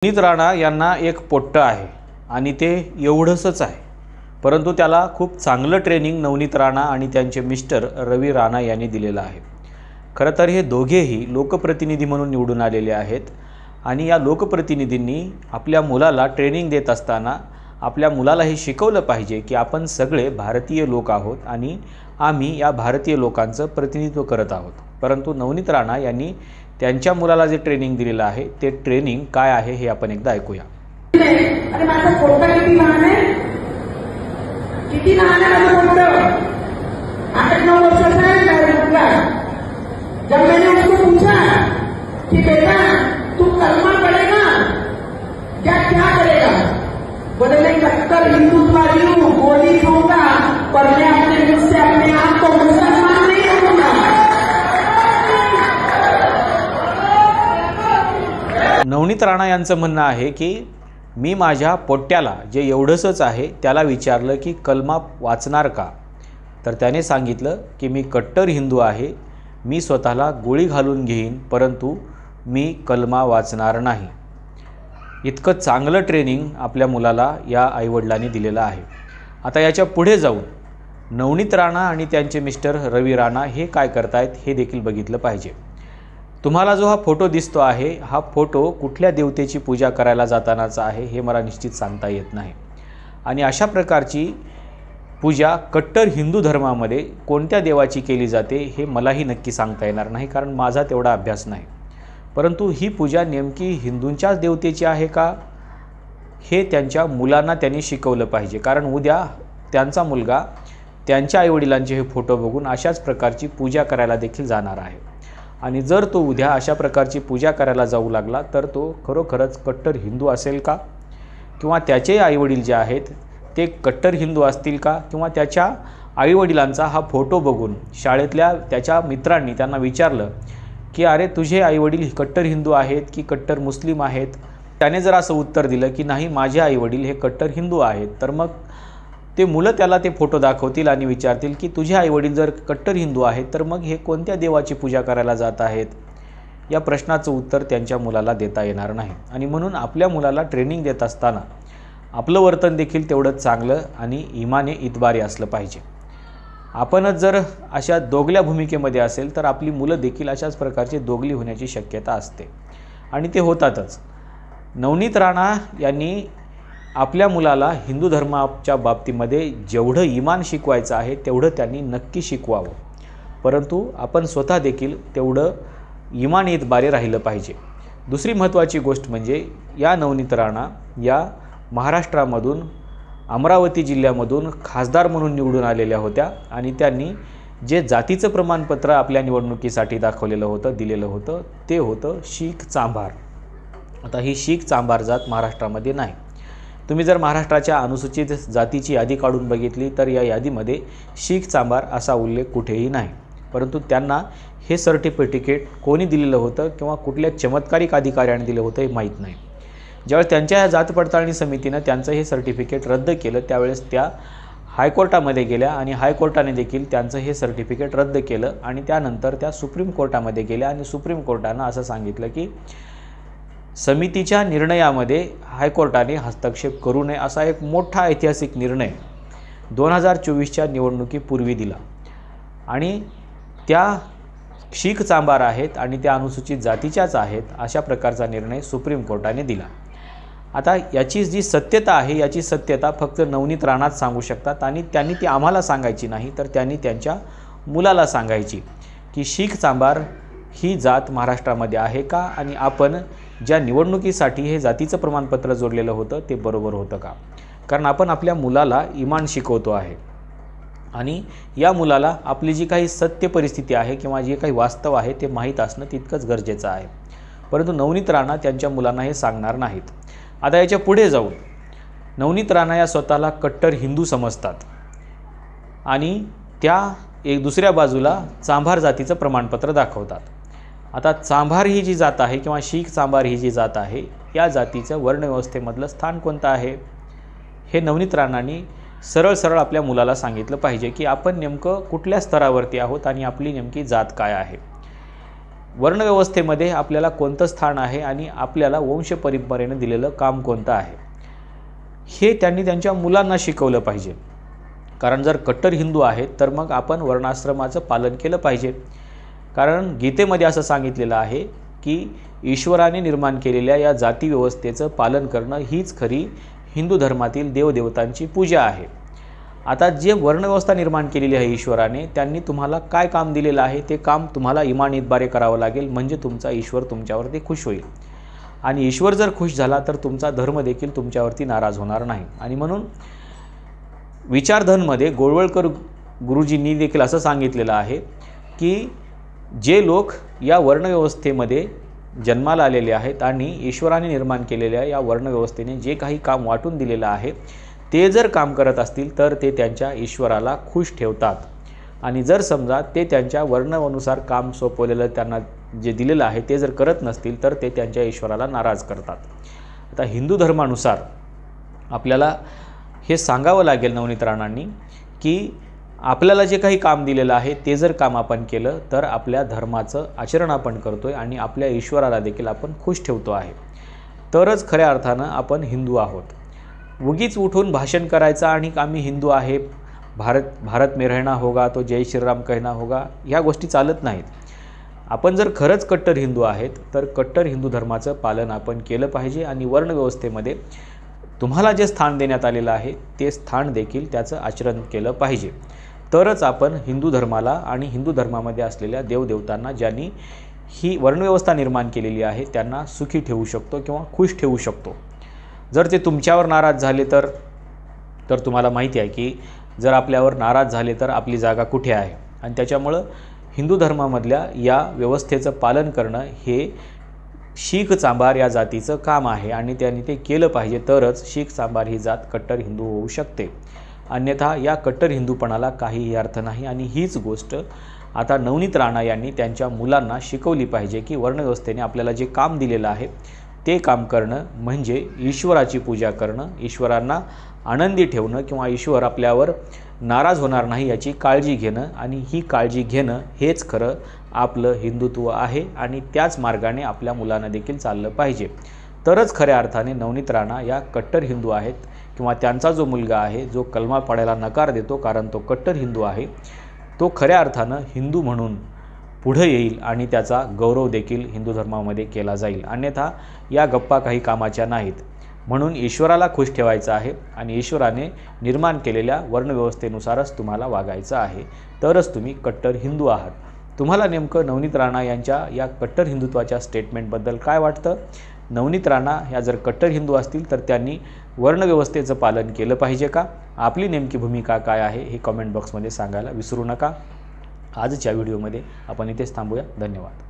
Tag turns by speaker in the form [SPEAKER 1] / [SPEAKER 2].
[SPEAKER 1] नवनीत राणा यांना एक पोट्टं आहे आणि ते एवढंच आहे, परंतु त्याला खूप चांगलं ट्रेनिंग नवनीत राणा आणि त्यांचे मिस्टर रवी राणा यांनी दिलेलं आहे। खरं तर हे दोघेही लोकप्रतिनिधी म्हणून निवडून आलेले आहेत आणि या लोकप्रतिनिधींनी आपल्या मुलाला ट्रेनिंग देत असताना आपल्या मुलाला हे शिकवलं पाहिजे की आपण सगळे भारतीय लोक आहोत आणि आम्ही या भारतीय लोकांचं प्रतिनिधित्व करत आहोत। परंतु नवनीत राणा यांनी त्यांच्या मुलाला जे ट्रेनिंग दिलेलं आहे ते ट्रेनिंग काय आहे हे आपण एकदा ऐकूया।
[SPEAKER 2] अरे माझा पोट्टा किती लहान आहे, किती लहान आहे माझा पोट्टा, 8-9 वर्षाचा है मेरा मुलगा। जब मैंने उसको पूछा कि बेटा तू कलमा पढ़ेगा या क्या करेगा, बोले मैं कट्टर हिंदुत्ववादी हूँ, गोली खाऊंगा पर मैं अपने मुझसे अपने आप को मुसलमान नहीं कहूंगा।
[SPEAKER 1] नवनीत राणा यांचं म्हणणं आहे की मी माझ्या पोट्ट्याला जे एवढंच आहे त्याला विचारलं की कलमा वाचणार का, तर त्याने सांगितलं की मी कट्टर हिंदू आहे, मी स्वतःला गोळी घालून घेईन परंतु मी कलमा वाचणार नाही। इतकं चांगलं ट्रेनिंग आपल्या मुलाला या आईवडिलांनी दिलेलं आहे। आता याच्या पुढे जाऊन नवनीत राणा आणि त्यांचे मिस्टर रवी राणा हे काय करतायत हे देखील बघितलं पाहिजे। तुम्हाला जो हा फोटो दिसतो आहे हा फोटो कुठल्या देवतेची पूजा करायला जातानाचा आहे हे मला निश्चित सांगता येत नाही आणि अशा प्रकारची पूजा कट्टर हिंदू धर्मामध्ये कोणत्या देवाची केली जाते हे मलाही नक्की सांगता येणार नाही, कारण माझा तेवढा अभ्यास नाही। परंतु ही पूजा नेमकी हिंदूंच्याच देवतेची आहे का हे त्यांच्या मुलांना त्यांनी शिकवलं पाहिजे, कारण उद्या त्यांचा मुलगा त्यांच्या आईवडिलांचे हे फोटो बघून अशाच प्रकारची पूजा करायला देखील जाणार आहे आणि जर तो उद्या अशा प्रकारची पूजा करायला जाऊ लागला तर तो खरोखरच कट्टर हिंदू असेल का, किंवा त्याचे आईवडील जे आहेत ते कट्टर हिंदू असतील का, किंवा त्याच्या आईवडिलांचा हा फोटो बघून शाळेतल्या त्याच्या मित्रांनी त्यांना विचारलं की अरे तुझे आईवडील कट्टर हिंदू आहेत की कट्टर मुस्लिम आहेत, त्याने जर असं उत्तर दिलं की नाही माझे आईवडील हे कट्टर हिंदू आहेत, तर मग ते मुलं त्याला ते फोटो दाखवतील आणि विचारतील की तुझे आईवडील जर कट्टर हिंदू आहेत तर मग हे कोणत्या देवाची पूजा करायला जात आहेत। या प्रश्नाचं उत्तर त्यांच्या मुलाला देता येणार नाही आणि म्हणून आपल्या मुलाला ट्रेनिंग देत असताना आपलं वर्तन देखील तेवढंच चांगलं आणि इमाने इतबारी असलं पाहिजे। आपणच जर अशा दोगल्या भूमिकेमध्ये असेल तर आपली मुलं देखील अशाच प्रकारची दोगली होण्याची शक्यता असते आणि ते होतातच। नवनीत राणा यांनी आपल्या मुलाला हिंदू धर्माच्या बाबतीमध्ये जेवढं इमान शिकवायचं आहे तेवढं त्यांनी नक्की शिकवावं, परंतु आपण स्वतः देखील तेवढं इमान इतबारे राहिलं पाहिजे। दुसरी महत्त्वाची गोष्ट म्हणजे या नवनीत राणा या महाराष्ट्रामधून अमरावती जिल्ह्यामधून खासदार म्हणून निवडून आलेल्या होत्या आणि त्यांनी जे जातीचं प्रमाणपत्र आपल्या निवडणुकीसाठी दाखवलेलं होतं दिलेलं होतं ते होतं शीख चांभार। आता ही शीख चांभार जात महाराष्ट्रामध्ये नाही। तुम्ही जर महाराष्ट्राच्या अनुसूचित जातीची यादी काढून बघितली तर या यादीमध्ये शीख चांभार असा उल्लेख कुठेही नाही, परंतु त्यांना हे सर्टिफिकेट कोणी दिलेलं होतं किंवा कुठल्या चमत्कारिक अधिकाऱ्याने दिलं होतं हे माहीत नाही। ज्यावेळेस त्यांच्या या जात पडताळणी समितीनं त्यांचं हे सर्टिफिकेट रद्द केलं त्यावेळेस त्या हायकोर्टामध्ये गेल्या आणि हायकोर्टाने देखील त्यांचं हे सर्टिफिकेट रद्द केलं आणि त्यानंतर त्या सुप्रीम कोर्टामध्ये गेल्या आणि सुप्रीम कोर्टानं असं सांगितलं की समितीच्या निर्णयामध्ये हायकोर्टाने हस्तक्षेप करू नये असा एक मोठा ऐतिहासिक निर्णय 2024च्या निवडणुकीपूर्वी दिला आणि त्या शीख चांभार आहेत आणि त्या अनुसूचित जातीच्याच आहेत अशा प्रकारचा निर्णय सुप्रीम कोर्टाने दिला। आता याची जी सत्यता आहे याची सत्यता फक्त नवनीत राणाच सांगू शकतात आणि त्यांनी ती आम्हाला सांगायची नाही तर त्यांनी त्यांच्या मुलाला सांगायची की शीख चांभार ही जात महाराष्ट्रामध्ये आहे का आणि आपण ज्या निवडणुकीसाठी हे जातीचं प्रमाणपत्र जोडलेलं होतं ते बरोबर होतं का, कारण आपण आपल्या मुलाला इमान शिकवतो आहे आणि या मुलाला आपली जी काही सत्य परिस्थिती आहे किंवा जे काही वास्तव आहे ते माहीत असणं तितकंच गरजेचं आहे, परंतु नवनीत राणा त्यांच्या मुलांना हे सांगणार नाहीत। आता याच्या पुढे जाऊन नवनीत राणा या स्वतःला कट्टर हिंदू समजतात आणि त्या एक दुसऱ्या बाजूला चांभार जातीचं प्रमाणपत्र दाखवतात। आता चांभार ही जी जात आहे किंवा शीख चांभार ही जी जात आहे या जातीचं वर्णव्यवस्थेमधलं स्थान कोणतं आहे हे नवनीत राणांनी सरळ सरळ आपल्या मुलाला सांगितलं पाहिजे की आपण नेमकं कुठल्या स्तरावरती आहोत आणि आपली नेमकी जात काय आहे। वर्णव्यवस्थेमध्ये आपल्याला कोणतं स्थान आहे आणि आपल्याला वंश परंपरेने दिलेलं काम कोणतं आहे हे त्यांनी त्यांच्या मुलांना शिकवलं पाहिजे. कारण जर कट्टर हिंदू आहेत तर मग आपण वर्णाश्रमाचं पालन केलं पाहिजे. कारण गीतेमध्ये असं सांगितलेलं आहे की ईश्वराने निर्माण केलेल्या या जाती व्यवस्थेचं पालन करणं हीच खरी हिंदू धर्मातील देवदेवतांची पूजा आहे. आता जे वर्णव्यवस्था निर्माण केलेली आहे ईश्वराने, त्यांनी तुम्हाला काय काम दिलेलं आहे ते काम तुम्हाला इमानीतबारे करावं लागेल, म्हणजे तुमचा ईश्वर तुमच्यावरती खुश होईल. आणि ईश्वर जर खुश झाला तर तुमचा धर्म देखील तुमच्यावरती नाराज होणार नाही. आणि म्हणून विचारधनमध्ये गोळवळकर गुरुजींनी देखील असं सांगितलेलं आहे की जे लोक या वर्णव्यवस्थेमध्ये जन्माला आलेले आहेत आणि ईश्वराने निर्माण केलेल्या या वर्णव्यवस्थेने जे काही काम वाटून दिलेलं आहे ते जर काम करत असतील तर ते त्यांच्या ईश्वराला खुश ठेवतात. आणि जर समजा ते त्यांच्या वर्णानुसार काम सोपवलेलं त्यांना जे दिलेलं आहे ते जर करत नसतील तर ते त्यांच्या ईश्वराला नाराज करतात. आता हिंदू धर्मानुसार आपल्याला हे सांगावं लागेल नवनीत राणांनी की आपल्याला जे काही काम दिलेलं आहे ते जर काम आपण केलं तर आपल्या धर्माचं आचरण आपण करतोय आणि आपल्या ईश्वराला देखील आपण खुश ठेवतो आहे, तरच खऱ्या अर्थानं आपण हिंदू आहोत. उगीच उठून भाषण करायचं आणि आम्ही हिंदू आहे, भारत में रहना होगा तो जय श्रीराम कहना होगा, ह्या गोष्टी चालत नाहीत. आपण जर खरंच कट्टर हिंदू आहेत तर कट्टर हिंदू धर्माचं पालन आपण केलं पाहिजे आणि वर्णव्यवस्थेमध्ये तुम्हाला जे स्थान देण्यात आलेलं आहे ते स्थान देखील त्याचं आचरण केलं पाहिजे. तरच आपण हिंदू धर्माला आणि हिंदू धर्मामध्ये असलेल्या देवदेवतांना ज्यांनी ही वर्णव्यवस्था निर्माण केलेली आहे त्यांना सुखी ठेवू शकतो किंवा खुश ठेवू शकतो. जर ते तुमच्यावर नाराज झाले तर तुम्हाला माहिती आहे की जर आपल्यावर नाराज झाले तर आपली जागा कुठे आहे. आणि त्याच्यामुळं हिंदू धर्मामधल्या या व्यवस्थेचं पालन करणं हे शीख चांभार या जातीचं काम आहे आणि त्यांनी ते केलं पाहिजे, तरच शीख चांभार ही जात कट्टर हिंदू होऊ शकते. अन्यथा या कट्टर हिंदूपणाला काहीही अर्थ नाही. आणि हीच गोष्ट आता नवनीत राणा यांनी त्यांच्या मुलांना शिकवली पाहिजे की वर्णव्यवस्थेने आपल्याला जे काम दिलेलं आहे ते काम करणं म्हणजे ईश्वराची पूजा करणं, ईश्वरांना आनंदी ठेवणं किंवा ईश्वर आपल्यावर नाराज होणार नाही याची काळजी घेणं. आणि ही काळजी घेणं हेच खरं आपलं हिंदुत्व आहे आणि त्याच मार्गाने आपल्या मुलांना देखील चाललं पाहिजे. तरच खऱ्या अर्थाने नवनीत राणा या कट्टर हिंदू आहेत किंवा त्यांचा जो मुलगा आहे जो कलमा पाडायला नकार देतो कारण तो कट्टर हिंदू आहे, तो खऱ्या अर्थानं हिंदू म्हणून पुढे येईल आणि त्याचा गौरव देखील हिंदू धर्मामध्ये केला जाईल. अन्यथा या गप्पा काही कामाच्या नाहीत. म्हणून ईश्वराला खुश ठेवायचं आहे आणि ईश्वराने निर्माण केलेल्या वर्णव्यवस्थेनुसारच तुम्हाला वागायचं आहे, तरच तुम्ही कट्टर हिंदू आहात. तुम्हाला नेमकं नवनीत राणा यांच्या या कट्टर हिंदुत्वाच्या स्टेटमेंटबद्दल काय वाटतं? नवनीत राणा ह्या जर कट्टर हिंदू असतील तर त्यांनी वर्णव्यवस्थेचं पालन केलं पाहिजे का? आपली नेमकी भूमिका काय आहे हे कमेंट बॉक्समध्ये सांगायला विसरू नका. आजच्या व्हिडिओमध्ये आपण इथेच थांबूया. धन्यवाद.